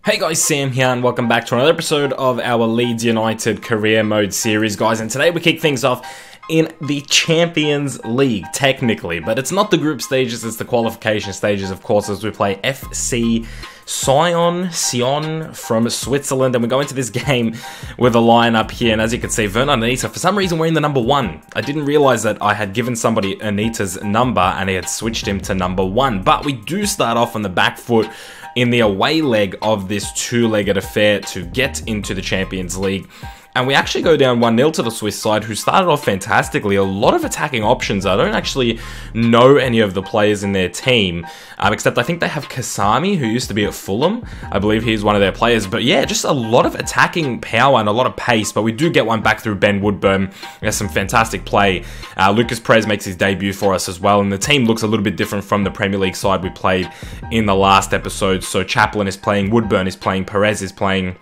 Hey guys, Sam here and welcome back to another episode of our Leeds United Career Mode series, guys. And today we kick things off in the Champions League, technically. But it's not the group stages, it's the qualification stages, of course, as we play FC Sion from Switzerland. And we go into this game with a lineup here. And as you can see, Werner Anita, for some reason, we're in the number 1. I didn't realize that I had given somebody Anita's number and I had switched him to number 1. But we do start off on the back foot in the away leg of this two-legged affair to get into the Champions League. And we actually go down 1-0 to the Swiss side, who started off fantastically. A lot of attacking options. I don't actually know any of the players in their team, except I think they have Kasami, who used to be at Fulham. I believe he's one of their players. But yeah, just a lot of attacking power and a lot of pace. But we do get one back through Ben Woodburn. There's some fantastic play. Lucas Perez makes his debut for us as well. And the team looks a little bit different from the Premier League side we played in the last episode. So Chaplin is playing, Woodburn is playing, Perez is playing.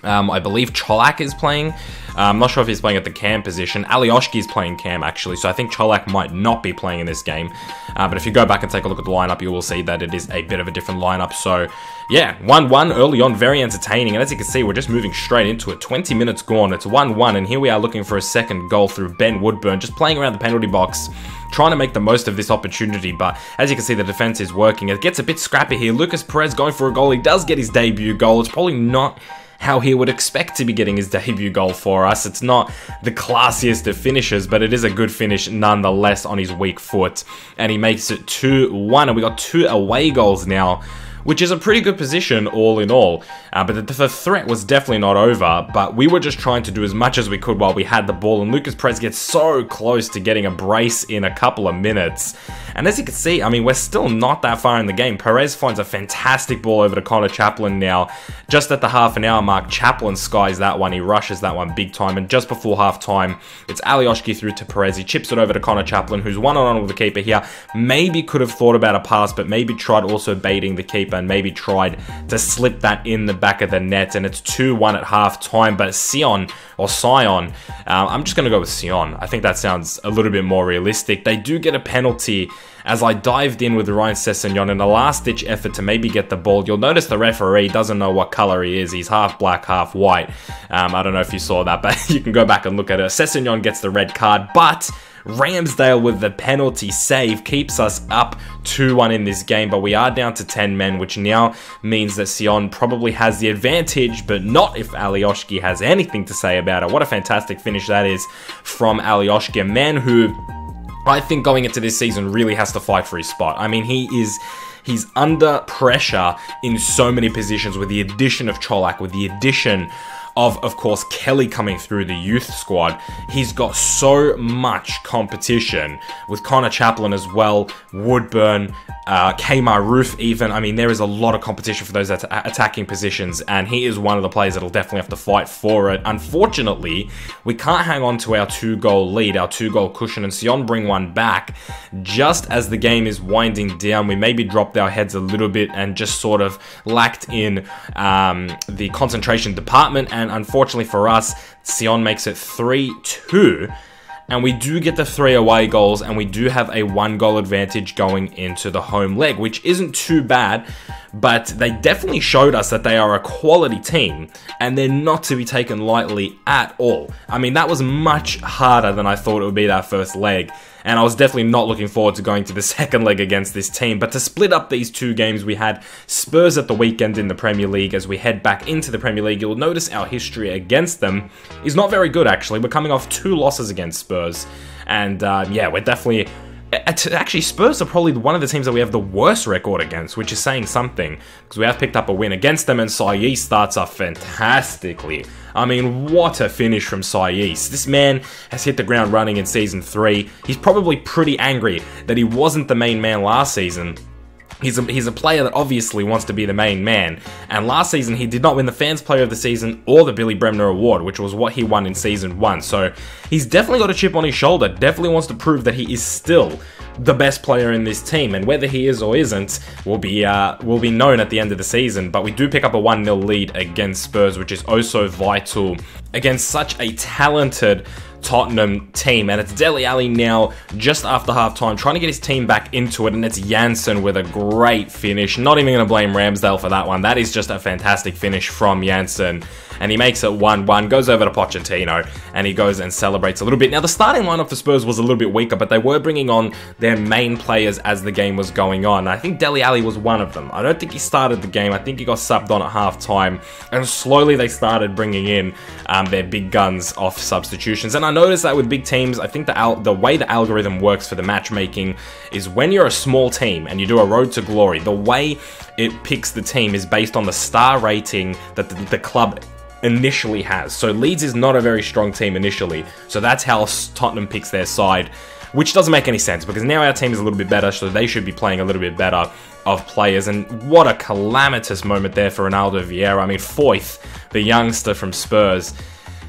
I believe Cholak is playing. I'm not sure if he's playing at the cam position. Alioski is playing cam, actually, so I think Cholak might not be playing in this game. But if you go back and take a look at the lineup, you will see that it is a bit of a different lineup. So, yeah, 1-1 early on, very entertaining. And as you can see, we're just moving straight into it. 20 minutes gone, it's 1-1, and here we are looking for a second goal through Ben Woodburn, just playing around the penalty box, trying to make the most of this opportunity. But as you can see, the defense is working. It gets a bit scrappy here. Lucas Perez going for a goal. He does get his debut goal. It's probably not how he would expect to be getting his debut goal for us. It's not the classiest of finishes, but it is a good finish nonetheless on his weak foot. And he makes it 2-1, and we got 2 away goals now, which is a pretty good position all in all. But the threat was definitely not over, but we were just trying to do as much as we could while we had the ball, and Lucas Perez gets so close to getting a brace in a couple of minutes. And as you can see, I mean, we're still not that far in the game. Perez finds a fantastic ball over to Connor Chaplin now. Just at the half an hour mark, Chaplin skies that one. He rushes that one big time, and just before half time, it's Alioski through to Perez. He chips it over to Connor Chaplin, who's one-on-one with the keeper here. Maybe could have thought about a pass, but maybe tried also baiting the keeper and maybe tried to slip that in the back of the net, and it's 2-1 at half time. But Sion, I'm just going to go with Sion. I think that sounds a little bit more realistic. They do get a penalty as I dived in with Ryan Sessegnon in a last-ditch effort to maybe get the ball. You'll notice the referee doesn't know what color he is. He's half black, half white. I don't know if you saw that, but you can go back and look at it. Sessegnon gets the red card, but Ramsdale with the penalty save keeps us up 2-1 in this game, but we are down to 10 men, which now means that Sion probably has the advantage, but not if Alioski has anything to say about it. What a fantastic finish that is from Alioski, a man who I think going into this season really has to fight for his spot. I mean, he's under pressure in so many positions with the addition of Cholak, with the addition of course, Kelly coming through the youth squad. He's got so much competition with Connor Chaplin as well, Woodburn, Kmar Roof even. I mean, there is a lot of competition for those attacking positions, and he is one of the players that'll definitely have to fight for it. Unfortunately, we can't hang on to our 2-goal lead, our 2-goal cushion, and Sion bring one back. Just as the game is winding down, we maybe dropped our heads a little bit and just sort of lacked in the concentration department, and unfortunately for us, Sion makes it 3-2, and we do get the 3 away goals, and we do have a 1-goal advantage going into the home leg, which isn't too bad, but they definitely showed us that they are a quality team, and they're not to be taken lightly at all. I mean, that was much harder than I thought it would be, that first leg, and I was definitely not looking forward to going to the second leg against this team. But to split up these 2 games, we had Spurs at the weekend in the Premier League. As we head back into the Premier League, you'll notice our history against them is not very good, actually. We're coming off 2 losses against Spurs, and yeah, we're definitely... Actually, Spurs are probably one of the teams that we have the worst record against, which is saying something, because we have picked up a win against them, and Saïs starts off fantastically. I mean, what a finish from Saïs. This man has hit the ground running in Season 3. He's probably pretty angry that he wasn't the main man last season. He's a player that obviously wants to be the main man, and last season he did not win the Fans Player of the Season or the Billy Bremner Award, which was what he won in Season 1, so he's definitely got a chip on his shoulder, definitely wants to prove that he is still the best player in this team, and whether he is or isn't will be known at the end of the season. But we do pick up a 1-0 lead against Spurs, which is also vital against such a talented Tottenham team. And it's Dele Alli now just after half-time trying to get his team back into it, and it's Janssen with a great finish. Not even going to blame Ramsdale for that one. That is just a fantastic finish from Janssen, and he makes it 1-1, goes over to Pochettino, and he goes and celebrates a little bit. Now, the starting lineup for Spurs was a little bit weaker, but they were bringing on their main players as the game was going on. I think Dele Alli was one of them. I don't think he started the game. I think he got subbed on at half-time, and slowly they started bringing in their big guns off substitutions. And I noticed that with big teams, I think the way the algorithm works for the matchmaking is when you're a small team and you do a road to glory, the way it picks the team is based on the star rating that the club initially has. So Leeds is not a very strong team initially, so that's how Tottenham picks their side, which doesn't make any sense because now our team is a little bit better, so they should be playing a little bit better of players. And what a calamitous moment there for Ronaldo Vieira. I mean, Foyth, the youngster from Spurs,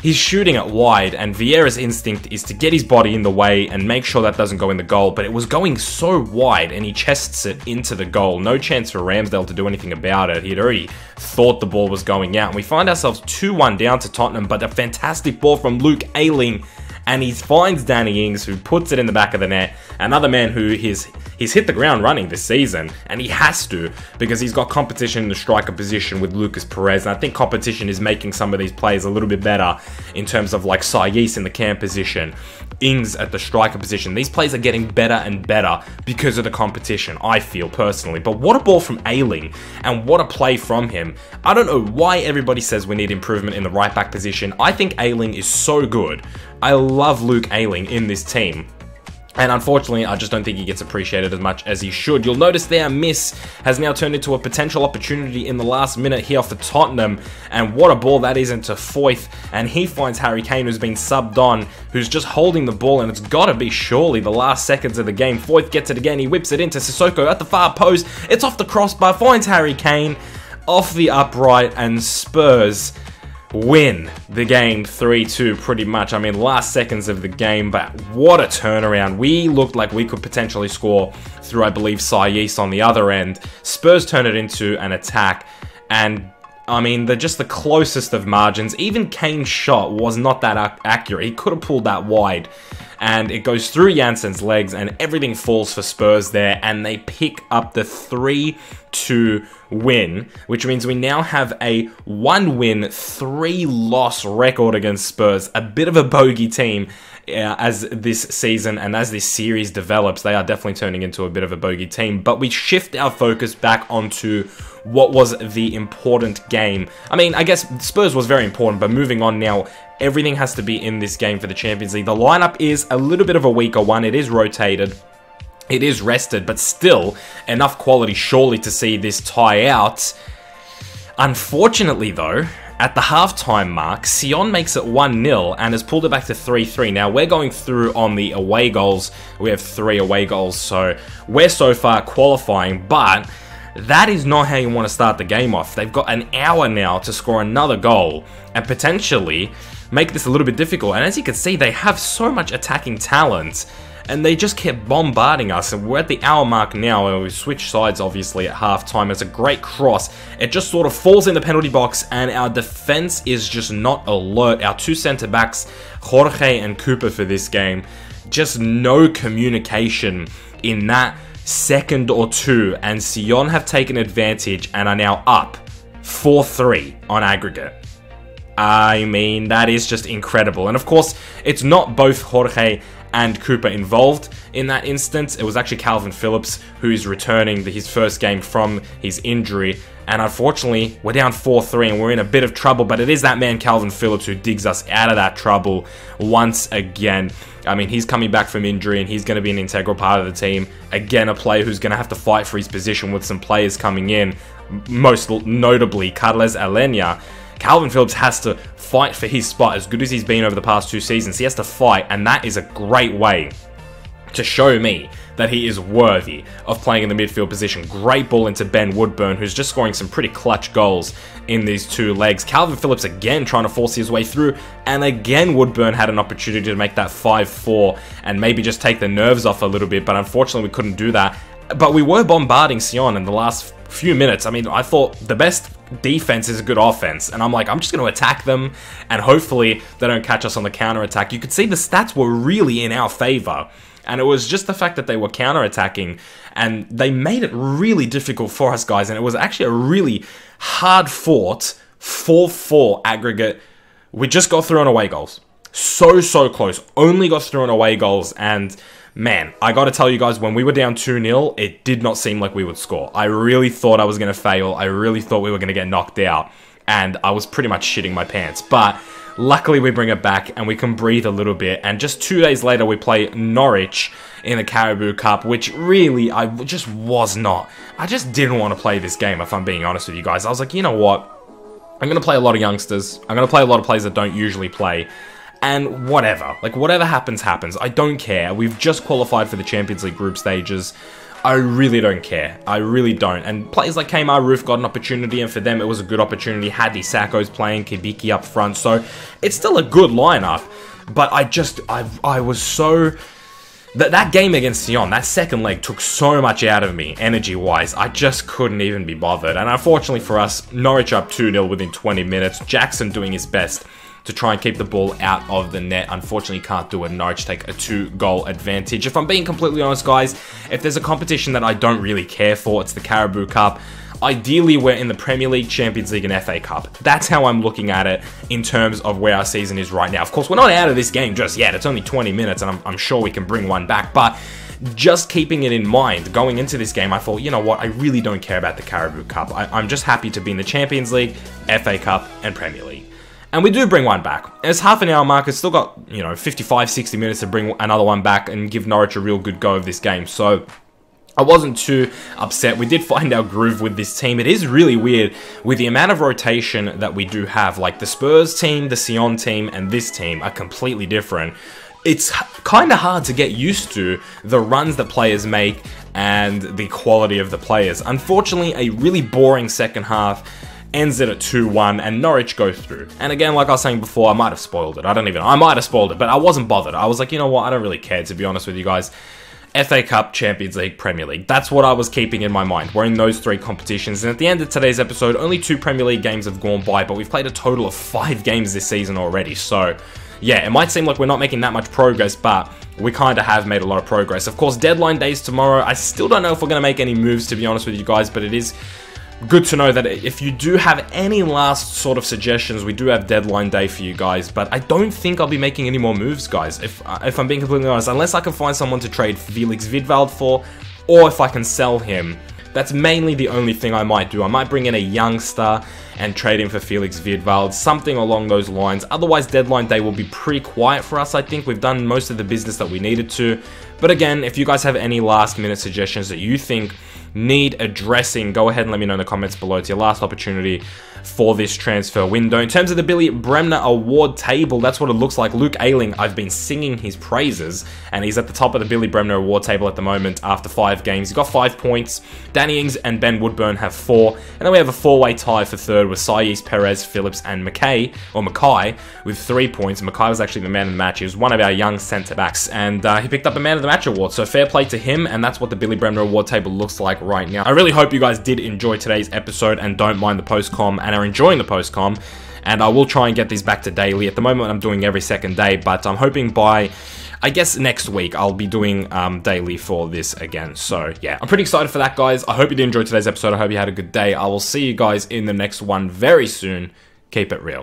he's shooting it wide, and Vieira's instinct is to get his body in the way and make sure that doesn't go in the goal, but it was going so wide, and he chests it into the goal. No chance for Ramsdale to do anything about it. He'd already thought the ball was going out, and we find ourselves 2-1 down to Tottenham, but a fantastic ball from Luke Ayling, and he finds Danny Ings, who puts it in the back of the net. Another man who he's hit the ground running this season, and he has to, because he's got competition in the striker position with Lucas Perez, and I think competition is making some of these players a little bit better in terms of like Sayis in the cam position, Ings at the striker position. These players are getting better and better because of the competition, I feel personally. But what a ball from Ayling, and what a play from him. I don't know why everybody says we need improvement in the right back position. I think Ayling is so good. I love Luke Ayling in this team, and unfortunately, I just don't think he gets appreciated as much as he should. You'll notice their miss has now turned into a potential opportunity in the last minute here for Tottenham. And what a ball that is into Foyth. And he finds Harry Kane, who's been subbed on, who's just holding the ball. And it's got to be surely the last seconds of the game. Foyth gets it again. He whips it into Sissoko at the far post. It's off the crossbar, finds Harry Kane off the upright, and Spurs win the game 3-2 pretty much. I mean, last seconds of the game, but what a turnaround. We looked like we could potentially score through, I believe, Sayis on the other end. Spurs turn it into an attack, and I mean, they're just the closest of margins. Even Kane's shot was not that accurate. He could have pulled that wide, and it goes through Janssen's legs, and everything falls for Spurs there, and they pick up the 3-2 win, which means we now have a 1-win, 3-loss record against Spurs. A bit of a bogey team as this season and as this series develops. They are definitely turning into a bit of a bogey team, but we shift our focus back onto what was the important game. I mean, I guess Spurs was very important, but moving on now, everything has to be in this game for the Champions League. The lineup is a little bit of a weaker one. It is rotated. It is rested, but still enough quality surely to see this tie out. Unfortunately, though, at the halftime mark, Sion makes it 1-0 and has pulled it back to 3-3. Now, we're going through on the away goals. We have 3 away goals, so we're so far qualifying, but that is not how you want to start the game off. They've got an hour now to score another goal and potentially make this a little bit difficult. And as you can see, they have so much attacking talent, and they just kept bombarding us. And we're at the hour mark now, and we switch sides obviously at halftime. It's a great cross. It just sort of falls in the penalty box, and our defense is just not alert. Our 2 centre backs, Jorge and Cooper, for this game, just no communication in that second or two, and Sion have taken advantage and are now up 4-3 on aggregate. I mean, that is just incredible. And of course, it's not both Jorge and Cooper involved in that instance. It was actually Calvin Phillips who is returning his first game from his injury. And unfortunately, we're down 4-3 and we're in a bit of trouble. But it is that man, Calvin Phillips, who digs us out of that trouble once again. I mean, he's coming back from injury and he's going to be an integral part of the team. Again, a player who's going to have to fight for his position with some players coming in. Most notably, Carles Alenia. Calvin Phillips has to fight for his spot. As good as he's been over the past 2 seasons, he has to fight, and that is a great way to show me that he is worthy of playing in the midfield position. Great ball into Ben Woodburn, who's just scoring some pretty clutch goals in these two legs. Calvin Phillips again trying to force his way through, and again Woodburn had an opportunity to make that 5-4 and maybe just take the nerves off a little bit, but unfortunately we couldn't do that. But we were bombarding Sion in the last few minutes. I mean, I thought the best defense is a good offense, and I'm like, I'm just going to attack them, and hopefully they don't catch us on the counter-attack. You could see the stats were really in our favor, and it was just the fact that they were counter-attacking, and they made it really difficult for us, guys, and it was actually a really hard-fought 4-4 aggregate. We just got through on away goals. So close. Only got through on away goals, and man, I gotta tell you guys, when we were down 2-0, it did not seem like we would score. I really thought I was gonna fail. I really thought we were gonna get knocked out, and I was pretty much shitting my pants. But luckily we bring it back and we can breathe a little bit, and just 2 days later we play Norwich in the Carabao Cup, which really, I just didn't want to play this game, if I'm being honest with you guys. I was like, you know what? I'm gonna play a lot of youngsters. I'm gonna play a lot of players that don't usually play. And whatever. Like, whatever happens, happens. I don't care. We've just qualified for the Champions League group stages. I really don't care. I really don't. And players like Kmar Roof got an opportunity, and for them it was a good opportunity. Hadi Sakho's playing, Kibiki up front, so it's still a good lineup. But I was so... That game against Sion, that second leg took so much out of me, energy-wise. I just couldn't even be bothered. And unfortunately for us, Norwich up 2-0 within 20 minutes. Jackson doing his best to try and keep the ball out of the net. Unfortunately, can't do it. Norwich take a 2-goal advantage. If I'm being completely honest, guys, if there's a competition that I don't really care for, it's the Carabao Cup. Ideally, we're in the Premier League, Champions League, and FA Cup. That's how I'm looking at it in terms of where our season is right now. Of course, we're not out of this game just yet. It's only 20 minutes, and I'm sure we can bring one back. But just keeping it in mind, going into this game, I thought, you know what? I really don't care about the Carabao Cup. I'm just happy to be in the Champions League, FA Cup, and Premier League. And we do bring one back. It's half an hour mark. It's still got, 55, 60 minutes to bring another one back and give Norwich a real good go of this game. So I wasn't too upset. We did find our groove with this team. It is really weird with the amount of rotation that we do have. Like the Spurs team, the Sion team, and this team are completely different. It's kind of hard to get used to the runs that players make and the quality of the players. Unfortunately, a really boring second half ends it at 2-1, and Norwich go through. And again, like I was saying before, I might have spoiled it. I might have spoiled it, but I wasn't bothered. I was like, you know what? I don't really care, to be honest with you guys. FA Cup, Champions League, Premier League. That's what I was keeping in my mind. We're in those three competitions. And at the end of today's episode, only 2 Premier League games have gone by, but we've played a total of 5 games this season already. So yeah, it might seem like we're not making that much progress, but we kind of have made a lot of progress. Of course, deadline day's tomorrow. I still don't know if we're going to make any moves, to be honest with you guys, but it is good to know that if you do have any last sort of suggestions, we do have deadline day for you guys, but I don't think I'll be making any more moves, guys, if I'm being completely honest, unless I can find someone to trade Felix Vidwald for, or if I can sell him. That's mainly the only thing I might do. I might bring in a youngster and trade him for Felix Vidwald, something along those lines. Otherwise, deadline day will be pretty quiet for us, I think. We've done most of the business that we needed to. But again, if you guys have any last minute suggestions that you think need addressing, go ahead and let me know in the comments below. It's your last opportunity for this transfer window. In terms of the Billy Bremner award table, that's what it looks like. Luke Ayling, I've been singing his praises, and he's at the top of the Billy Bremner award table at the moment after 5 games. He's got 5 points. Danny Ings and Ben Woodburn have 4, and then we have a 4-way tie for third with Saiz, Perez, Phillips, and Mackay with 3 points. Mackay was actually the man of the match. He was one of our young centre-backs, and he picked up a man of the match award, so fair play to him, and that's what the Billy Bremner award table looks like right now. I really hope you guys did enjoy today's episode and don't mind the post-com and are enjoying the post-com, and I will try and get these back to daily. At the moment, I'm doing every second day, but I'm hoping by, I guess, next week, I'll be doing daily for this again. So, yeah, I'm pretty excited for that, guys. I hope you did enjoy today's episode. I hope you had a good day. I will see you guys in the next one very soon. Keep it real.